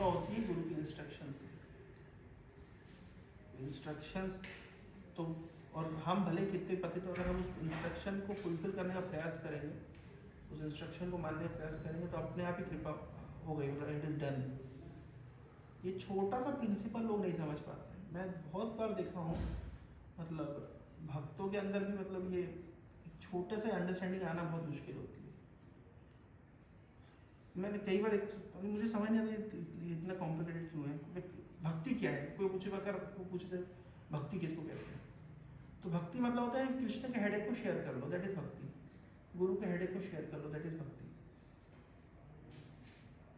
कृपा होती है गुरु की इंस्ट्रक्शन से। इंस्ट्रक्शंस तो, और हम भले कितने पतित तो अगर हम उस इंस्ट्रक्शन को फुलफिल करने का प्रयास करेंगे, उस इंस्ट्रक्शन को मानने का प्रयास करेंगे, तो अपने आप ही कृपा हो गई, मतलब इट इज़ डन। ये छोटा सा प्रिंसिपल लोग नहीं समझ पाते हैं। मैं बहुत बार देखा हूँ, मतलब भक्तों के अंदर भी मतलब ये छोटे से अंडरस्टैंडिंग आना बहुत मुश्किल होती है। मैंने कई बार मुझे समझ नहीं आता इतना कॉम्प्लिकेटेड क्यों है। भक्ति क्या है? कोई पूछे, अगर वो पूछते भक्ति किसको कहते हैं, तो भक्ति मतलब होता है कृष्ण के हेडेक को शेयर कर लो, दैट इज भक्ति। गुरु के हेडेक को शेयर कर लो, दैट इज भक्ति।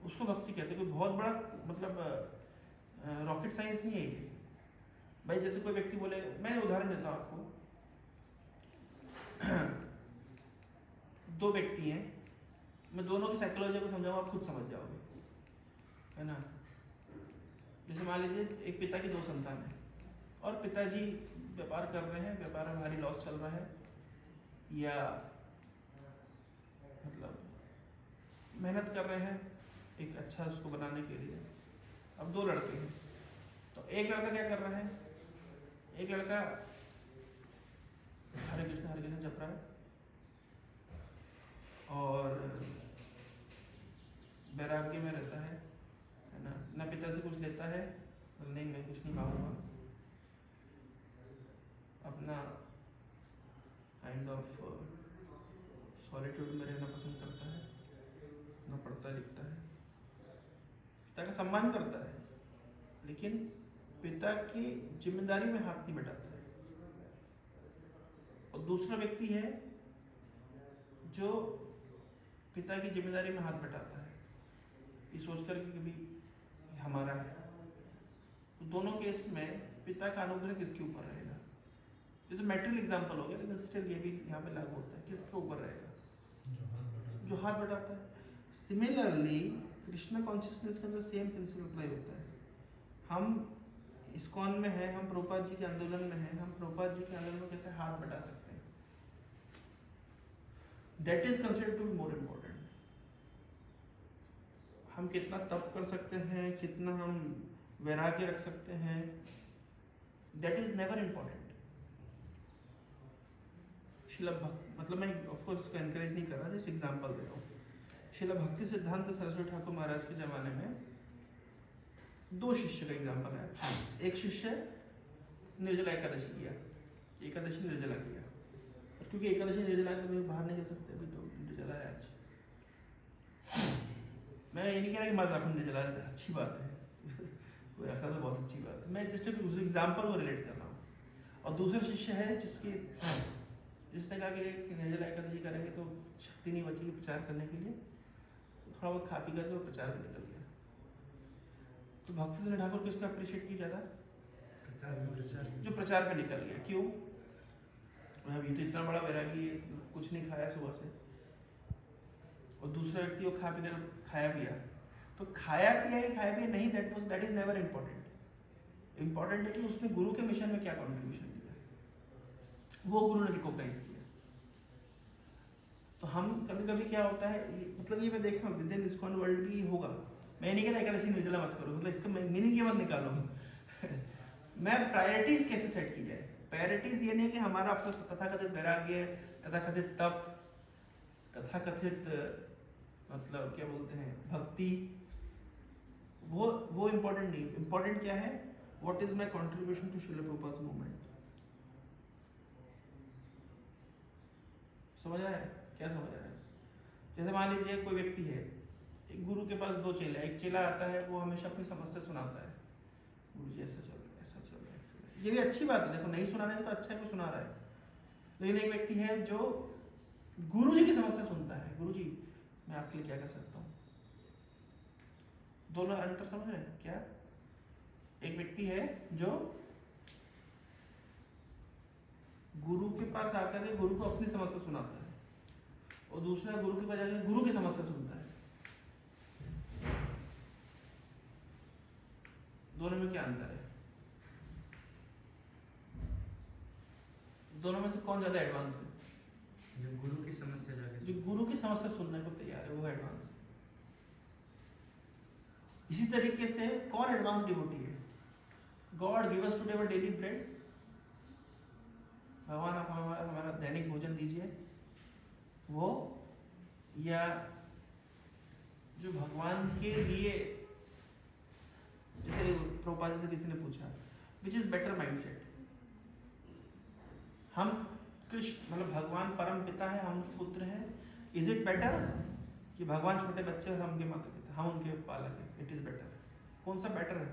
उसको भक्ति कहते हैं। कोई बहुत बड़ा मतलब रॉकेट साइंस नहीं है ये भाई। जैसे कोई व्यक्ति बोले, मैं उदाहरण देता हूँ आपको, दो व्यक्ति हैं, मैं दोनों की साइकोलॉजी को समझाऊंगा, आप खुद समझ जाओगे, है ना। जैसे मान लीजिए एक पिता की दो संतान है, और पिताजी व्यापार कर रहे हैं, व्यापार में भारी लॉस चल रहा है, या मतलब मेहनत कर रहे हैं एक अच्छा उसको बनाने के लिए। अब दो लड़के हैं, तो एक लड़का क्या कर रहा है, एक लड़का हरे कृष्ण जप रहा है, और वैराग्य में रहता है ना। ना पिता से कुछ लेता है, नहीं मैं कुछ नहीं मांगूंगा, अपना काइंड ऑफ सॉलिट्यूड में रहना पसंद करता है, ना पढ़ता लिखता है, पिता का सम्मान करता है, लेकिन पिता की जिम्मेदारी में हाथ नहीं बटाता है। और दूसरा व्यक्ति है जो पिता की जिम्मेदारी में हाथ बटाता है, ये सोचकर कि कभी हमारा है। तो दोनों केस में पिता का अनुग्रह किसके ऊपर रहेगा? ये तो मैटेरियल एग्जांपल हो गया, लेकिन स्टिल ये भी यहाँ पे लागू होता है। किसके ऊपर रहेगा? जो हाथ बढ़ाता है। सिमिलरली कृष्ण कॉन्शियसनेस के अंदर सेम प्रिंसिपल अप्लाई होता है। हम इस्कॉन में हैं, हम प्रभुपाद जी के आंदोलन में हैं, हम प्रभुपाद जी के आंदोलन में कैसे हाथ बढ़ा सकते हैं? That is considered to be more important. हम कितना तप कर सकते हैं, कितना हम वैराग्य रख सकते हैं, दैट इज नेवर इम्पोर्टेंट। शिला भक्त, मतलब मैं ऑफकोर्स उसको एनकरेज नहीं कर रहा, जैसे एग्जाम्पल दे रहा हूँ। शिला भक्ति सिद्धांत सरस्वती ठाकुर महाराज के जमाने में दो शिष्य का एग्जाम्पल है। एक शिष्य निर्जला एकादशी किया, एकादशी निर्जला किया, और क्योंकि एकादशी निर्जला है तो बाहर नहीं जा सकते, अभी तो निर्जला है आज। मैं ये नहीं कह रहा कि मत रखो निर्जला, अच्छी बात है कोई रखा तो बहुत अच्छी बात है। मैं जस्ट उस एग्जाम्पल को रिलेट कर रहा हूँ। और दूसरा शिष्य है जिसने कहा कि निर्जला एकादशी करेंगे तो शक्ति नहीं बचेगी प्रचार करने के लिए, तो थोड़ा बहुत खा पी करके प्रचार में निकल गया। तो भक्ति सिंह ठाकुर किसको अप्रिशिएट की ज़्यादा? जो प्रचार पे निकल गया। क्यों? अभी तो इतना बड़ा वैरागी, कुछ नहीं खाया सुबह से, और दूसरा व्यक्ति वो खा पी कर खाया पिया। तो खाया पिया नहीं, that is never important. Important है कि उसने गुरु के मिशन में क्या कॉन्ट्रीब्यूशन दिया, वो गुरु ने रिकॉग्नाइज किया। तो हम कभी कभी क्या होता है, मतलब ये मैं देख रहा हूँ विद इन इस्कॉन वर्ल्ड भी होगा। मैं नहीं कह रहा एकादशी निर्जला मत करो, मतलब इसका मीनिंग ये मत निकालो मैं प्रायोरिटीज कैसे सेट की जाए। प्रायोरिटीज ये नहीं कि हमारा अपना तथाकथित वैराग्य, तथाकथित तप, तथाकथित मतलब क्या बोलते हैं भक्ति, वो इम्पोर्टेंट नहीं। इम्पोर्टेंट क्या है? What is my contribution to Srila Prabhupada movement. समझ रहा है? क्या समझ रहा है? जैसे मान लीजिए कोई व्यक्ति है, एक गुरु के पास दो चेला, एक चेला आता है वो हमेशा अपनी समस्या सुनाता है, गुरु जी ऐसा चल रहा है, ऐसा चल रहा है। ये भी अच्छी बात है, देखो नहीं सुनाने से तो अच्छा है कोई सुना रहा है। लेकिन एक व्यक्ति है जो गुरु जी की समस्या सुनता है, गुरु जी मैं आपके लिए क्या कर सकता हूँ। दोनों अंतर समझ रहे हैं क्या? एक व्यक्ति है जो गुरु के पास आकर के गुरु को अपनी समस्या सुनाता है, और दूसरा गुरु के पास जाकर गुरु की समस्या सुनता है। दोनों में क्या अंतर है? दोनों में से कौन ज्यादा एडवांस है? जो गुरु की समस्या जाके जो गुरु की समस्या सुनने को तैयार है वो एडवांस है। इसी तरीके से कौन एडवांस डिवोटी है? God give us today our daily bread, भगवान आप हमारा दैनिक भोजन दीजिए, वो, या जो भगवान के लिए, जैसे प्रोपाजी से किसी ने पूछा विच इज बेटर माइंडसेट, हम कृष्ण मतलब भगवान परम पिता है, हम उनके पुत्र हैं, इज इट बेटर कि भगवान छोटे बच्चे और हम उनके माता पिता, हम उनके पालक हैं? It is better. कौन सा बेटर है?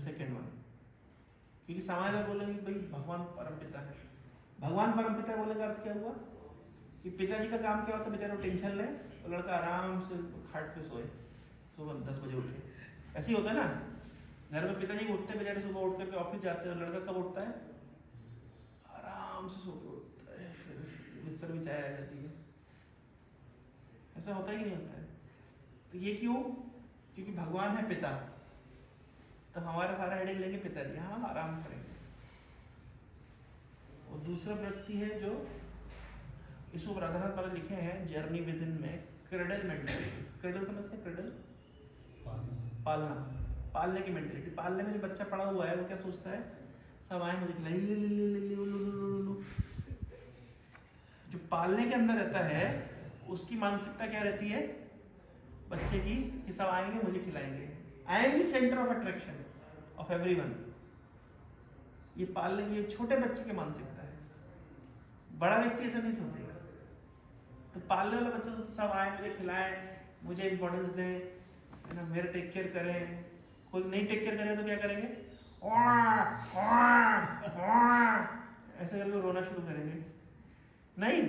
Second one. क्योंकि समाज में बोलेंगे भाई भगवान परम पिता है, भगवान परम पिता बोलने का अर्थ क्या हुआ कि पिताजी का काम क्या होता है, बेचारा टेंशन ले और लड़का आराम से खाट पे सोए, सुबह 10 बजे उठे, ऐसे ही होता है ना। घर में पिताजी उठते बेचारे सुबह उठ करके ऑफिस जाते हैं, और लड़का कब उठता है? आराम से सो के उठता है, फिर बिस्तर में चाय आ जाती है। ऐसा होता ही नहीं होता है। तो ये क्यों? क्योंकि भगवान है पिता, तो हमारा सारा हेडेक लेंगे पिताजी, हाँ हम आराम करेंगे। और दूसरा व्यक्ति है जो इसको राधानाथ पाल लिखे हैं जर्नी विद इन में, क्रेडल मेंटालिटी। क्रेडल समझते हैं? क्रेडल पालना, पालने की मेंटालिटी। पालने में जो बच्चा पड़ा हुआ है वो क्या सोचता है? सब आए मुझे खिलाए, जो पालने के अंदर रहता है उसकी मानसिकता क्या रहती है बच्चे की, कि सब आएंगे मुझे खिलाएंगे, I am the centre of attraction of everyone. ये पालने, ये छोटे बच्चे की मानसिकता है, बड़ा व्यक्ति ऐसा नहीं सोचेगा। तो पालने वाला बच्चा सोचता सब आए मुझे खिलाएं, मुझे इंपॉर्टेंस दें, है ना, मेरा टेक केयर करें। कोई नहीं टेक केयर करें तो क्या करेंगे? ऐसे करके रोना शुरू करेंगे। नहीं,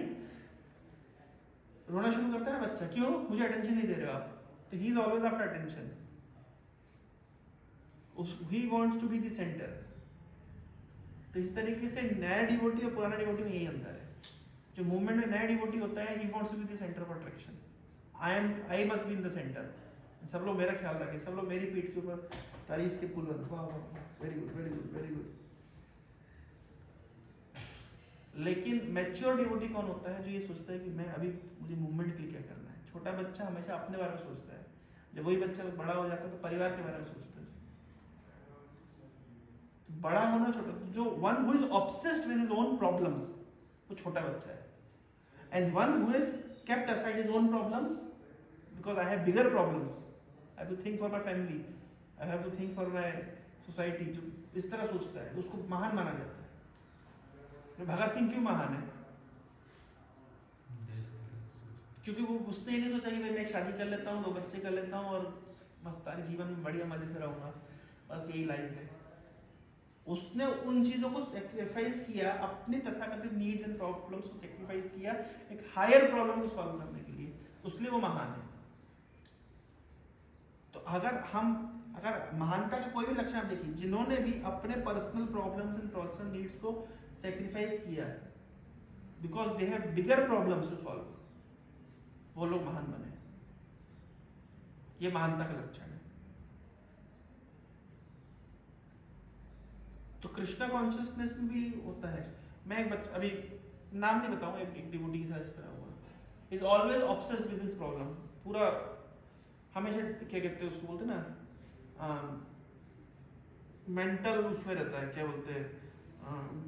रोना शुरू करता है ना बच्चा, क्यों? मुझे अटेंशन नहीं दे रहे हो आप। तो he is always after attention, he wants to be the centre. तो इस तरीके से नया डिवोटी और पुराना डिवोटी में यही अंतर है। जो मूवमेंट में नया डिवोटी होता है, he wants to be the centre of attraction, I must be in the centre, सब लोग मेरा ख्याल रखें, सब लोग मेरी पीठ के ऊपर तारीफ के पुल बन, वाह वाह, very good very good very good. लेकिन मैच्योर डिवोटी कौन होता है? जो ये सोचता है कि मैं अभी मुझे मूवमेंट के लिए क्या करना है। छोटा बच्चा हमेशा अपने बारे में सोचता है, जब वही बच्चा बड़ा हो जाता है तो परिवार के बारे में सोचता है। तो बड़ा होना छोटा, जो one who is obsessed with his own problems वो छोटा बच्चा है, and one who is kept aside his own problems because I have bigger problems, I have to think for my family, I have to think for my society, जो इस तरह सोचता है उसको महान माना जाता है। भगत सिंह क्यों महान है? क्योंकि वो उसने ये नहीं सोचा कि भाई मैं एक शादी कर लेता हूँ, 2 बच्चे कर लेता हूँ और मस्तानी जीवन में बढ़िया मजे से रहूंगा, बस यही लाइफ है। उसने उन चीजों को सेक्रीफाइस किया, अपनी तथाकथित नीड्स एंड प्रॉब्लम्स को सेक्रीफाइस किया एक हायर प्रॉब्लम को सॉल्व करने के लिए, उसलिए वो महान है। तो अगर महानता का कोई भी लक्षण आप देखिए, जिन्होंने भी अपने personal problems and personal needs को सेक्रीफाइस किया because they have bigger problems to solve, वो लोग महान बने। ये महानता का लक्षण है। तो कृष्णा कॉन्शियसनेस में भी होता है। मैं एक बच्चा, अभी नाम नहीं बताऊंगा, एक डिवोटी के साथ इस तरह हुआ, is always obsessed with this problem, पूरा हमेशा क्या कहते हैं उसको, बोलते ना मेंटल उसमें रहता है, क्या बोलते हैं,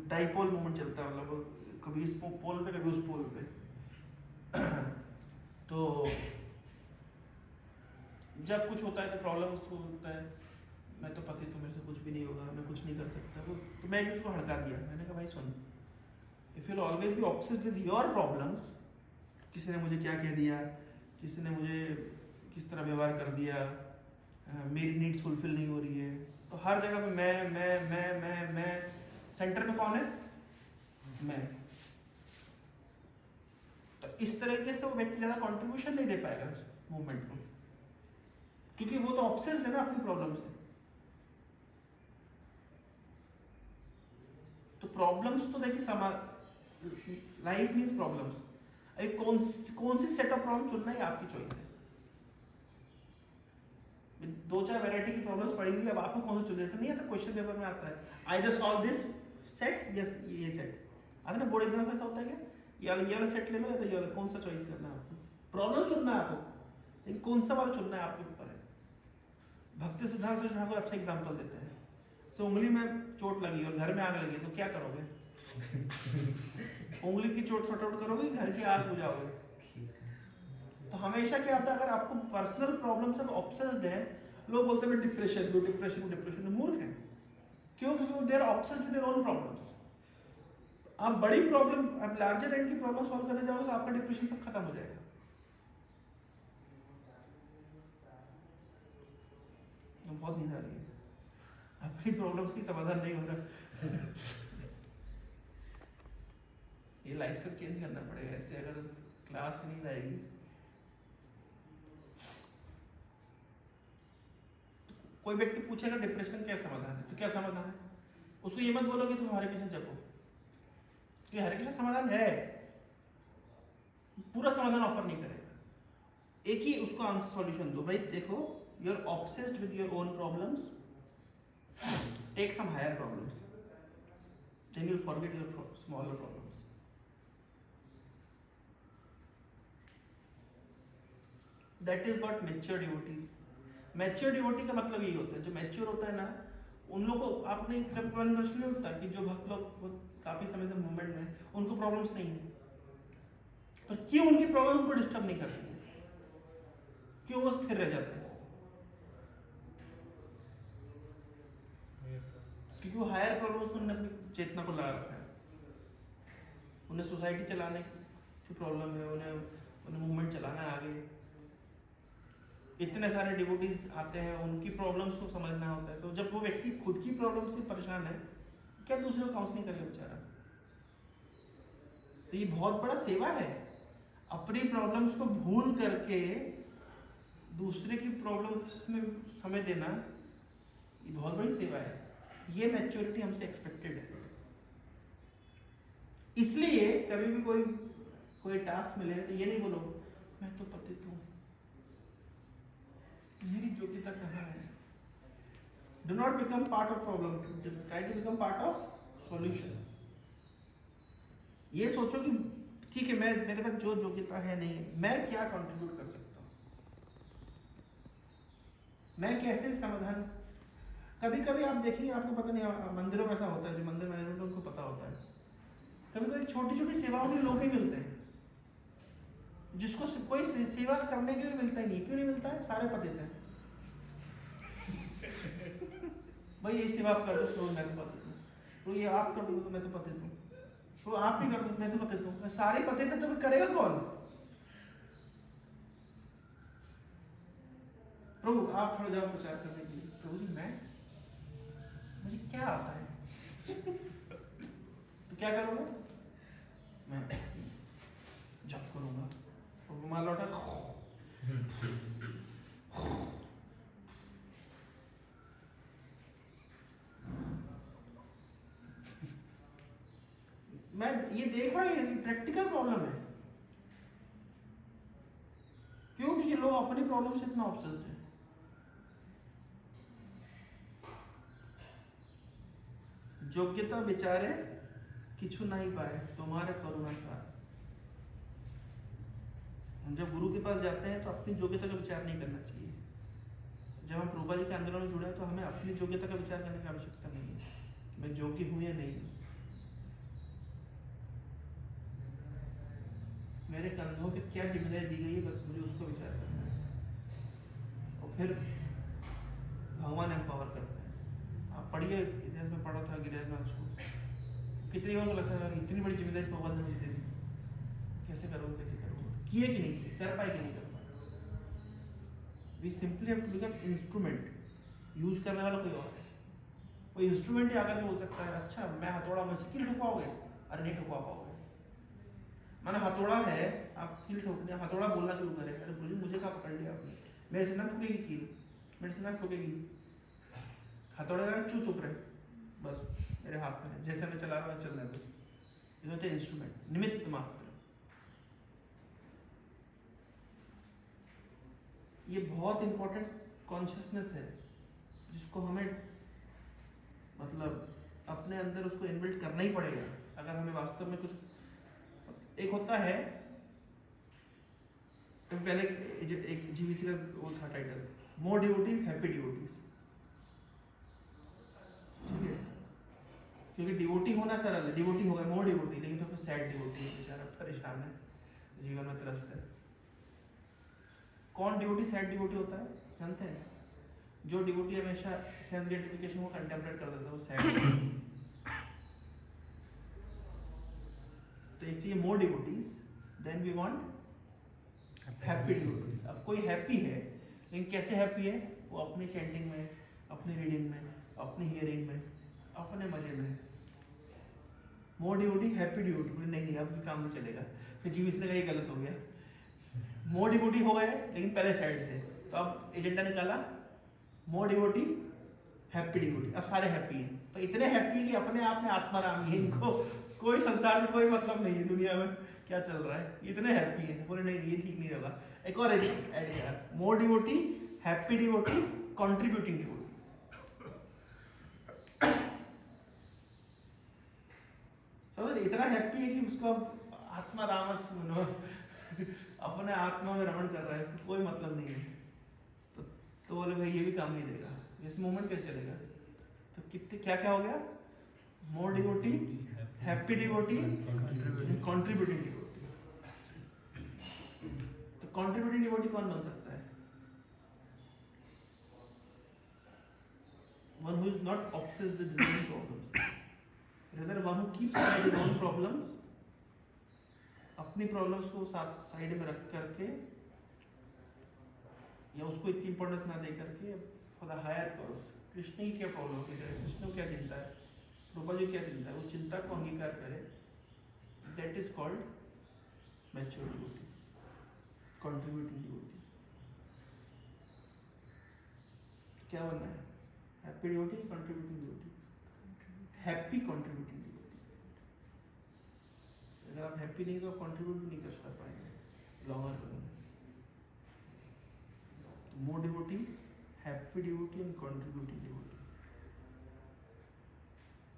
डाइपोल मूवमेंट चलता है, मतलब कभी इस पोल पे कभी उस पोल पे। तो जब कुछ होता है तो प्रॉब्लम उसको होता है, मैं तो पति, तो मेरे से कुछ भी नहीं होगा, मैं कुछ नहीं कर सकता। तो मैं भी उसको हड़का दिया, मैंने कहा भाई सुन, if you always be obsessed with your problems, किसी ने मुझे क्या कह दिया, किसी ने मुझे किस तरह व्यवहार कर दिया, मेरी नीड्स फुलफिल नहीं हो रही है, तो हर जगह पे मैं सेंटर में कौन है? मैं। तो इस तरीके से वो व्यक्ति ज्यादा कंट्रीब्यूशन नहीं दे पाएगा मूवमेंट को, क्योंकि वो तो ऑब्सेस्ड है ना अपनी प्रॉब्लम से। तो प्रॉब्लम्स तो देखिए, लाइफ मींस प्रॉब्लम्स। अभी कौन सी सेट ऑफ प्रॉब्लम चुनना है आपकी चॉइस है। 2-4 वैरायटी की प्रॉब्लम्स पड़ी हुई है, अब आपको कौन सा चुनना है? ऐसा नहीं आता क्वेश्चन पेपर में आता है either solve this set, yes ये सेट आता है ना, बोर्ड एग्जाम में ऐसा होता है क्या, ये वाला सेट ले लो या तो ये वाला, कौन सा चॉइस करना है आपको? प्रॉब्लम चुनना है आपको, लेकिन कौन सा वाला चुनना है आपके ऊपर है। भक्ति सिद्धांत सरस्वती ठाकुर अच्छा एग्जाम्पल देते हैं। तो उंगली में चोट लगी और घर में आग लगी तो क्या करोगे? उंगली की चोट सॉर्ट आउट करोगे, घर की आग बुझाओगे? तो हमेशा क्या होता है, अगर आपको पर्सनल प्रॉब्लम से ऑब्सेस्ड है, लोग बोलते हैं डिप्रेशन मूर्ख है। क्यों? क्योंकि they are obsessed with their own problems. आप बड़ी प्रॉब्लम, आप लार्जर एंड की प्रॉब्लम सॉल्व करने जाओगे तो आपका डिप्रेशन सब खत्म हो जाएगा। बहुत नींद आ रही है, अपनी प्रॉब्लम की समाधान नहीं हो रहा। ये लाइफस्टाइल चेंज करना पड़ेगा, ऐसे अगर क्लास में नींद आएगी। तो कोई व्यक्ति पूछेगा डिप्रेशन क्या समाधान है, तो क्या समाधान है? उसको ये मत बोलो कि तुम हरे कृष्ण जपो, क्योंकि हरे कृष्ण समाधान है, पूरा समाधान ऑफर नहीं करेगा। एक ही उसको आंसर सॉल्यूशन दो, भाई देखो you are obsessed with your own problems, take some higher problems, then you will forget your smaller problems. That is what mature devotees. Mature devotee का मतलब यही होता है, जो मैच्योर होता है ना, उन लोगों को आपने कभी प्रश्न नहीं उठता कि जो भक्त लोग काफी समय से मूवमेंट में, उनको प्रॉब्लम्स नहीं है, तो क्यों उनकी प्रॉब्लम उनको डिस्टर्ब नहीं करती है? क्यों वो स्थिर रह जाते हैं? क्योंकि वो हायर प्रॉब्लम्स में अपनी चेतना को लगा रखा है। उन्हें सोसाइटी चलाने की प्रॉब्लम है, उन्हें मूवमेंट चलाना है आगे। इतने सारे डिवोटीज आते हैं, उनकी प्रॉब्लम्स को समझना होता है। तो जब वो व्यक्ति खुद की प्रॉब्लम से परेशान है, क्या दूसरे को काउंसलिंग करेगा बेचारा? तो ये बहुत बड़ा सेवा है, अपनी प्रॉब्लम्स को भूल करके दूसरे की प्रॉब्लम्स में समय देना, ये बहुत बड़ी सेवा है। ये मैच्योरिटी हमसे एक्सपेक्टेड है। इसलिए कभी भी कोई टास्क मिले तो ये नहीं बोलो मैं तो पतित हूं, मेरी योग्यता कहाँ है। Do not become part of problem, try to become part of solution. ये सोचो कि ठीक है, मेरे पास जो योग्यता है नहीं है, मैं क्या कंट्रीब्यूट कर सकता हूँ, मैं कैसे समाधान। कभी कभी आप देखिए, आपको पता नहीं, मंदिरों में ऐसा होता है, जो मंदिर मैनेजमेंट उनको पता होता है, कभी कभी छोटी छोटी सेवाओं के लिए लोग नहीं मिलते हैं, जिसको कोई सेवा करने के लिए मिलता ही नहीं। क्यों नहीं मिलता है? सारे पतित हैं। भाई ये सेवा आप कर दो तो मैं तो पतित हूँ, तो ये आप कर दो तो मैं तो पतित हूँ, तो आप भी कर दो मैं तो पतित हूँ। सारे पतित हैं तो करेगा कौन? प्रभु आप थोड़ा जाओ प्रचार करने के लिए। प्रभु जी मुझे क्या आता है? तो क्या करोगे? मैं जप करूंगा, रुमाल लौटा, मैं ये देख रहा हूँ कि प्रैक्टिकल प्रॉब्लम है। क्यों? क्योंकि लोग अपनी प्रॉब्लम से इतना ऑब्सेस्ड है। योग्यता विचारे किछु नहीं पाए तुम्हारे करुणा सार। हम जब गुरु के पास जाते हैं तो अपनी योग्यता का विचार नहीं करना चाहिए। जब हम प्रभुपाद जी के आंदोलन में जुड़े हैं तो हमें अपनी योग्यता का विचार करने की आवश्यकता नहीं है, मैं योग्य हूं या नहीं, मेरे कंधों पे क्या जिम्मेदारी दी गई है, बस मुझे उसको विचार करना है। और फिर भगवान एम्पावर करते हैं। आप पढ़िए, इतिहास में पढ़ा था गिरिराज को, कितनी बार लगता है इतनी बड़ी जिम्मेदारी भगवान ने मुझे दे दी, कैसे करूँ कैसे करूँ, किए कि नहीं किए, कर पाए कि नहीं कर पाए। We simply have to become instrument, use करने वाला कोई और है। कोई इंस्ट्रूमेंट ही आकर के बोल सकता है अच्छा मैं हथौड़ा, मैं कील ठुकवाओगे? अरे नहीं ठुकवा पाओगे। माना हथौड़ा है, आप कील ठोकने, हथौड़ा बोलना शुरू करे, अरे बोलिए मुझे कहाँ पकड़ लिया आपने, मेरे से ना ठुकेगी कील, मेरे से ना ठुकेगी। हथौड़ा चुप रहे, बस मेरे हाथ में जैसे मैं चला रहा हूँ चलने दो। ये होते हैं इंस्ट्रूमेंट, निमित्त मात्र। ये बहुत इंपॉर्टेंट कॉन्शियसनेस है जिसको हमें मतलब अपने अंदर उसको इनबिल्ट करना ही पड़ेगा अगर हमें वास्तव में कुछ। एक होता है तो पहले एक जीवीसी का वो था टाइटल, मोर डिवोटीज हैप्पी डिवोटीज, ठीक है, क्योंकि डिवोटी होना सरल है, डिवोटी होगा मोर डिवोटी, लेकिन तो फिर सैड डिवोटी है, बेचारा परेशान है, जीवन में त्रस्त है। कौन डिवोटी सैड डिवोटी होता है जानते हैं? जो डिवोटी हमेशा सेंस ग्रेटिफिकेशन को कंटेम्पलेट कर देता है वो सैड। तो एक चाहिए more devotees, then we want happy devotees. अब कोई हैप्पी है, लेकिन कैसे हैप्पी है? वो अपनी चैंटिंग में, अपनी रीडिंग में, अपनी हियरिंग में, अपने मजे में। मोर डिवोटी हैप्पी डिवोटी, नहीं अब ये काम नहीं चलेगा, फिर जीव इसने कहा ये गलत हो गया। मोर डिवोटी हो गए लेकिन पहले साइड थे, तो अब एजेंडा निकाला मोर डिवोटी हैप्पी डिवोटी, अब सारे हैप्पी हैं। तो इतने हैप्पी है कि अपने आप में आत्माराम है, इनको कोई संसार में कोई मतलब नहीं है, दुनिया में क्या चल रहा है, इतने हैप्पी हैं। बोले नहीं ये ठीक नहीं होगा। एक और more devotee happy devotee contributing devotee. समझ रहे? इतना हैप्पी है कि उसको आत्मा रामस अपने आत्मा में रमण कर रहा है, कोई मतलब नहीं है। तो बोले भाई ये भी काम नहीं देगा, इस मोमेंट कैसे चलेगा? तो कितने क्या क्या हो गया? More devotee happy devotee contributing devotee. तो कंट्रीब्यूटिंग डिवोटी कौन बन सकता है? One who is not obsessed with his own problems, rather one who keeps aside his own problems, अपनी प्रॉब्लम्स को साइड में रख करके या उसको इतनी इंपॉर्टेंस ना दे करके for the higher cause, Krishna की क्या प्रॉब्लम है, कृष्ण को क्या चिंता है, रूपा जी क्या चिंता है, वो चिंता को अंगीकार करे, that is called mature devotee, contributing devotee. क्या बनना है? Happy devotee, contributing devotee, happy contributing devotee. अगर आप हैप्पी नहीं तो आप कंट्रीब्यूट भी नहीं कर पाएंगे लॉन्गर रन में। More devotee happy devotee and contributing devotee.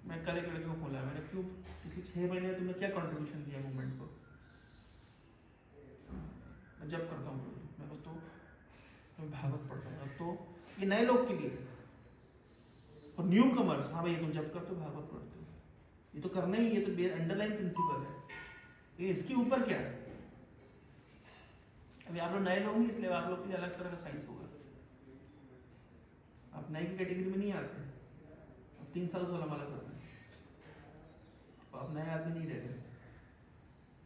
मैं कल एक लड़के को फोन लाया, मैंने क्यों पिछले 6 महीने तुमने क्या कंट्रीब्यूशन दिया मूवमेंट को? मैं जब करता हूँ मैं तो मैं भागवत पढ़ता हूँ। अब तो ये नए लोग के लिए और न्यू कमर्स, हाँ भाई तुम जब करते हो भागवत पढ़ते हो, ये तो करना ही, ये तो अंडरलाइन प्रिंसिपल है। ये इसके ऊपर क्या है? अभी आप लोग नए लोग नहीं, इसलिए आप लोग के लिए अलग तरह का साइंस होगा। आप नए की कैटेगरी में नहीं आते, अब 3 साल वाला माला करते हैं, तो आप नए आदमी नहीं रह गए।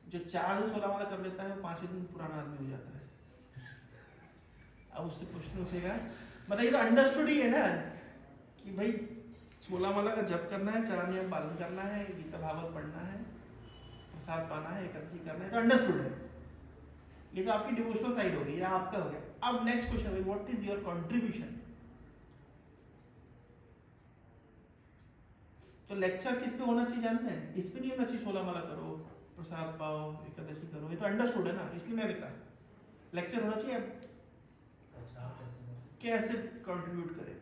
जो 4 दिन 16 माला कर लेता है वो 5 दिन पुराना आदमी हो जाता है। अब उससे क्वेश्चन उठेगा, मतलब ये तो अंडरस्टूड ही है ना कि भाई 16 माला का जप करना है, 4 नियम पालन करना है, गीता भागवत पढ़ना है, प्रसाद पाना है, एकादशी करना है, तो अंडरस्टूड है। ये तो आपकी डिवोशनल साइड हो गई, ये आपका हो गया। अब नेक्स्ट क्वेश्चन है, व्हाट इज योर कंट्रीब्यूशन? तो लेक्चर किस पे होना चाहिए जानते हैं? इस पे नहीं होना चाहिए 16 माला करो, प्रसाद पाओ, एकादशी करो, ये तो अंडरस्टूड है ना, इसलिए मैं लिखा। लेक्चर होना चाहिए कैसे कंट्रीब्यूट करें,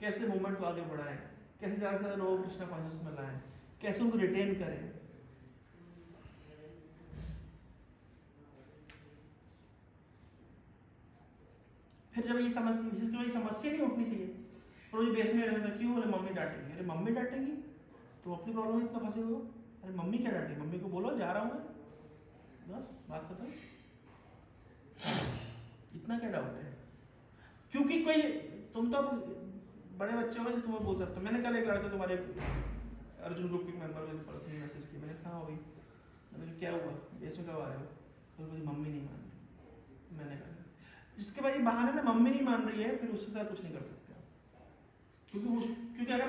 कैसे मूवमेंट को आगे बढ़ाएं, कैसे ज़्यादा से ज़्यादा लोग कृष्णा कॉन्शियस में लाएं, कैसे उनको रिटेन करें। फिर जब ये समस्या नहीं उठनी चाहिए, रोज बेस में रहता क्यों? बोले मम्मी डांटेंगी। अरे मम्मी डांटेंगी तो अपनी प्रॉब्लम में इतना फंसे हो? अरे मम्मी क्या डांटेगी? मम्मी को बोलो जा रहा हूँ मैं, बस बात खत्म। इतना क्या डाउट है? क्योंकि कोई तुम तो बड़े बच्चे हो वैसे तुम्हें बोल सकते हो। मैंने कल एक लड़का तुम्हारे अर्जुन ग्रुप के मेंबर को पर्सनली मैसेज किया, मैंने कहा भाई, मैंने क्या हुआ बेस में कब आ रहे हो? तो मुझे मम्मी नहीं मान रही। मैंने कहा जिसके बाद ये बहाने ना मम्मी नहीं मान रही है, फिर उसके साथ कुछ नहीं कर सकते आप, क्योंकि अगर